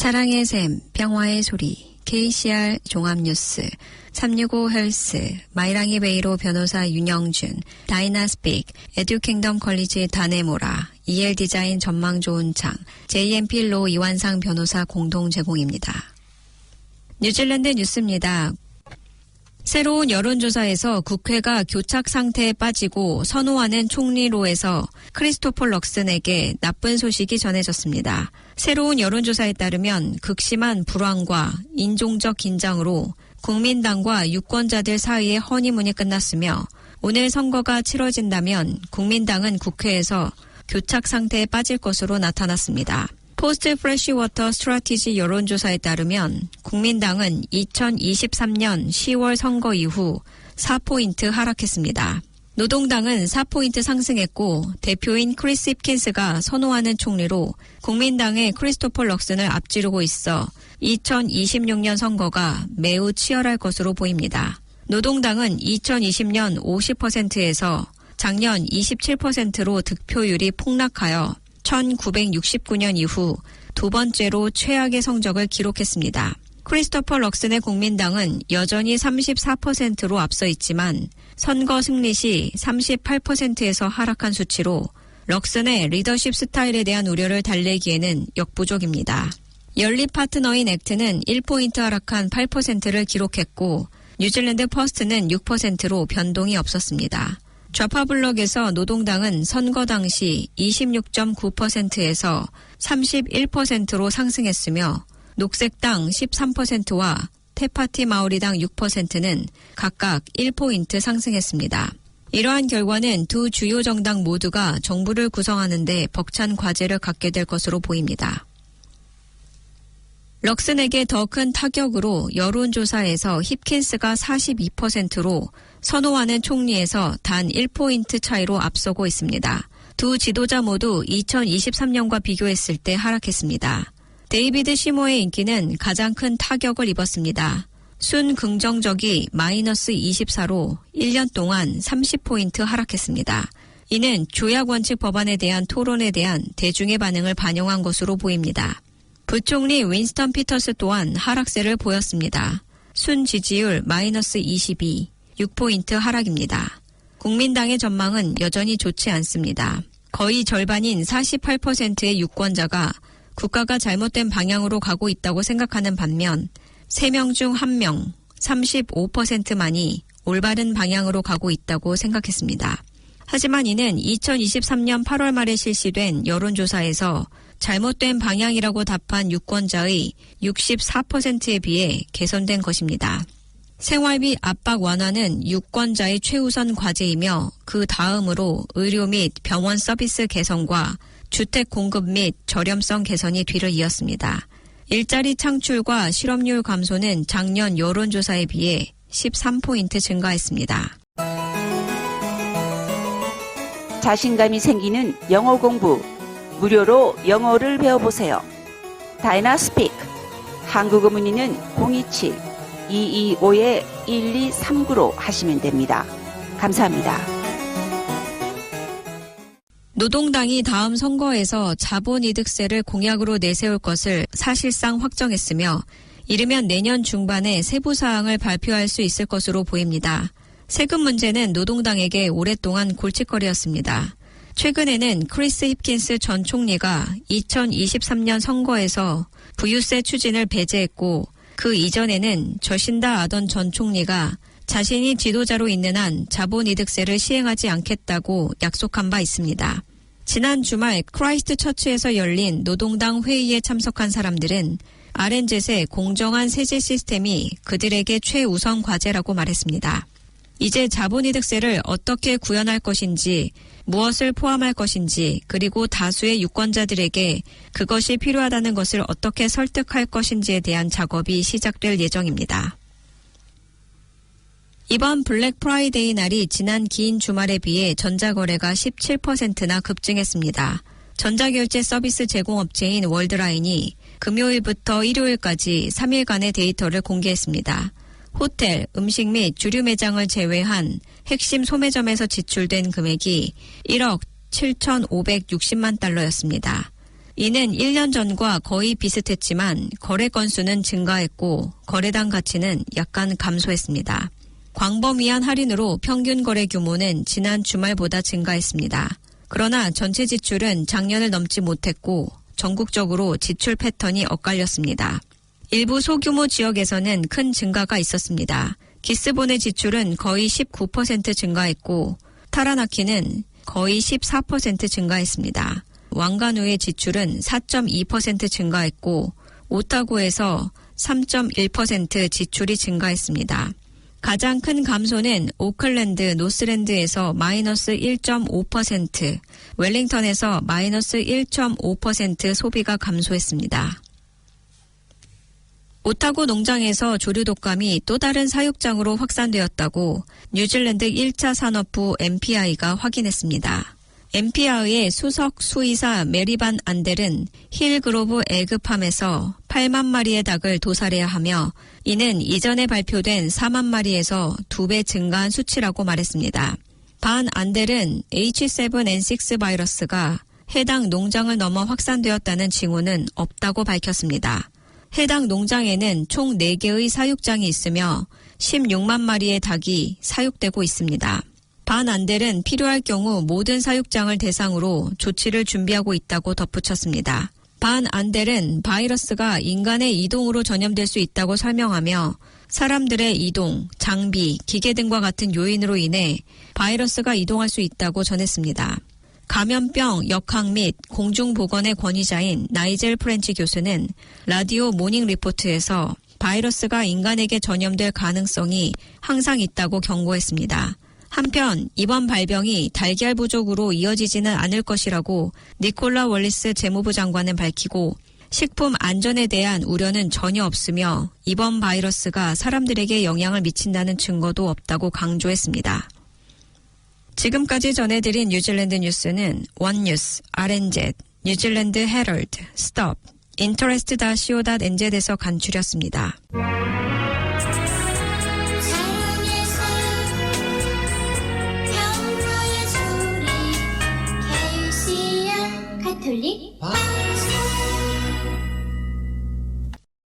사랑의 샘, 평화의 소리, KCR 종합뉴스, 365 헬스, 마이랑이 베이로 변호사 윤영준, 다이나스픽, 에듀킹덤 컬리지 다네모라, EL 디자인 전망 좋은 창, JMP 로 이완상 변호사 공동 제공입니다. 뉴질랜드 뉴스입니다. 새로운 여론조사에서 국회가 교착 상태에 빠지고 선호하는 총리로에서 크리스토퍼 럭슨에게 나쁜 소식이 전해졌습니다. 새로운 여론조사에 따르면 극심한 불안과 인종적 긴장으로 국민당과 유권자들 사이의 허니문이 끝났으며 오늘 선거가 치러진다면 국민당은 국회에서 교착 상태에 빠질 것으로 나타났습니다. 포스트 프레시워터 스트래티지 여론조사에 따르면 국민당은 2023년 10월 선거 이후 4포인트 하락했습니다. 노동당은 4포인트 상승했고 대표인 크리스 힙킨스가 선호하는 총리로 국민당의 크리스토퍼 럭슨을 앞지르고 있어 2026년 선거가 매우 치열할 것으로 보입니다. 노동당은 2020년 50%에서 작년 27%로 득표율이 폭락하여 1969년 이후 두 번째로 최악의 성적을 기록했습니다. 크리스토퍼 럭슨의 국민당은 여전히 34%로 앞서 있지만 선거 승리 시 38%에서 하락한 수치로 럭슨의 리더십 스타일에 대한 우려를 달래기에는 역부족입니다. 연립 파트너인 액트는 1포인트 하락한 8%를 기록했고 뉴질랜드 퍼스트는 6%로 변동이 없었습니다. 좌파 블록에서 노동당은 선거 당시 26.9%에서 31%로 상승했으며 녹색당 13%와 테파티 마오리당 6%는 각각 1포인트 상승했습니다. 이러한 결과는 두 주요 정당 모두가 정부를 구성하는 데 벅찬 과제를 갖게 될 것으로 보입니다. 럭슨에게 더 큰 타격으로 여론조사에서 힙킨스가 42%로 선호하는 총리에서 단 1포인트 차이로 앞서고 있습니다. 두 지도자 모두 2023년과 비교했을 때 하락했습니다. 데이비드 시모의 인기는 가장 큰 타격을 입었습니다. 순 긍정적이 마이너스 24로 1년 동안 30포인트 하락했습니다. 이는 조약 원칙 법안에 대한 토론에 대한 대중의 반응을 반영한 것으로 보입니다. 부총리 윈스턴 피터스 또한 하락세를 보였습니다. 순 지지율 마이너스 22, 6포인트 하락입니다. 국민당의 전망은 여전히 좋지 않습니다. 거의 절반인 48%의 유권자가 국가가 잘못된 방향으로 가고 있다고 생각하는 반면 3명 중 1명, 35%만이 올바른 방향으로 가고 있다고 생각했습니다. 하지만 이는 2023년 8월 말에 실시된 여론조사에서 잘못된 방향이라고 답한 유권자의 64%에 비해 개선된 것입니다. 생활비 압박 완화는 유권자의 최우선 과제이며 그 다음으로 의료 및 병원 서비스 개선과 주택 공급 및 저렴성 개선이 뒤를 이었습니다. 일자리 창출과 실업률 감소는 작년 여론조사에 비해 13포인트 증가했습니다. 자신감이 생기는 영어 공부, 무료로 영어를 배워보세요. 다이나스픽, 한국어 문의는 027-225-1239로 하시면 됩니다. 감사합니다. 노동당이 다음 선거에서 자본이득세를 공약으로 내세울 것을 사실상 확정했으며 이르면 내년 중반에 세부사항을 발표할 수 있을 것으로 보입니다. 세금 문제는 노동당에게 오랫동안 골칫거리였습니다. 최근에는 크리스 힙킨스 전 총리가 2023년 선거에서 부유세 추진을 배제했고 그 이전에는 저신다 아던 전 총리가 자신이 지도자로 있는 한 자본이득세를 시행하지 않겠다고 약속한 바 있습니다. 지난 주말 크라이스트 처치에서 열린 노동당 회의에 참석한 사람들은 RNZ의 공정한 세제 시스템이 그들에게 최우선 과제라고 말했습니다. 이제 자본이득세를 어떻게 구현할 것인지, 무엇을 포함할 것인지, 그리고 다수의 유권자들에게 그것이 필요하다는 것을 어떻게 설득할 것인지에 대한 작업이 시작될 예정입니다. 이번 블랙 프라이데이 날이 지난 긴 주말에 비해 전자거래가 17%나 급증했습니다. 전자결제 서비스 제공업체인 월드라인이 금요일부터 일요일까지 3일간의 데이터를 공개했습니다. 호텔, 음식 및 주류 매장을 제외한 핵심 소매점에서 지출된 금액이 1억 7,560만 달러였습니다. 이는 1년 전과 거의 비슷했지만 거래 건수는 증가했고 거래당 가치는 약간 감소했습니다. 광범위한 할인으로 평균 거래 규모는 지난 주말보다 증가했습니다. 그러나 전체 지출은 작년을 넘지 못했고 전국적으로 지출 패턴이 엇갈렸습니다. 일부 소규모 지역에서는 큰 증가가 있었습니다. 기스본의 지출은 거의 19% 증가했고 타라나키는 거의 14% 증가했습니다. 왕가누의 지출은 4.2% 증가했고 오타고에서 3.1% 지출이 증가했습니다. 가장 큰 감소는 오클랜드, 노스랜드에서 마이너스 1.5%, 웰링턴에서 마이너스 1.5% 소비가 감소했습니다. 오타고 농장에서 조류 독감이 또 다른 사육장으로 확산되었다고 뉴질랜드 1차 산업부 MPI가 확인했습니다. MPI의 수석 수의사 메리반 안델은 힐그로브 에그팜에서 8만 마리의 닭을 도살해야 하며 이는 이전에 발표된 4만 마리에서 2배 증가한 수치라고 말했습니다. 반 안델은 H7N6 바이러스가 해당 농장을 넘어 확산되었다는 징후는 없다고 밝혔습니다. 해당 농장에는 총 4개의 사육장이 있으며 16만 마리의 닭이 사육되고 있습니다. 반 안델은 필요할 경우 모든 사육장을 대상으로 조치를 준비하고 있다고 덧붙였습니다. 반 안델은 바이러스가 인간의 이동으로 전염될 수 있다고 설명하며 사람들의 이동, 장비, 기계 등과 같은 요인으로 인해 바이러스가 이동할 수 있다고 전했습니다. 감염병 역학 및 공중보건의 권위자인 나이젤 프렌치 교수는 라디오 모닝 리포트에서 바이러스가 인간에게 전염될 가능성이 항상 있다고 경고했습니다. 한편 이번 발병이 달걀 부족으로 이어지지는 않을 것이라고 니콜라 월리스 재무부 장관은 밝히고 식품 안전에 대한 우려는 전혀 없으며 이번 바이러스가 사람들에게 영향을 미친다는 증거도 없다고 강조했습니다. 지금까지 전해드린 뉴질랜드 뉴스는 원뉴스, RNZ, 뉴질랜드 헤럴드, 스톱, interest.co.nz에서 간추렸습니다. 가톨릭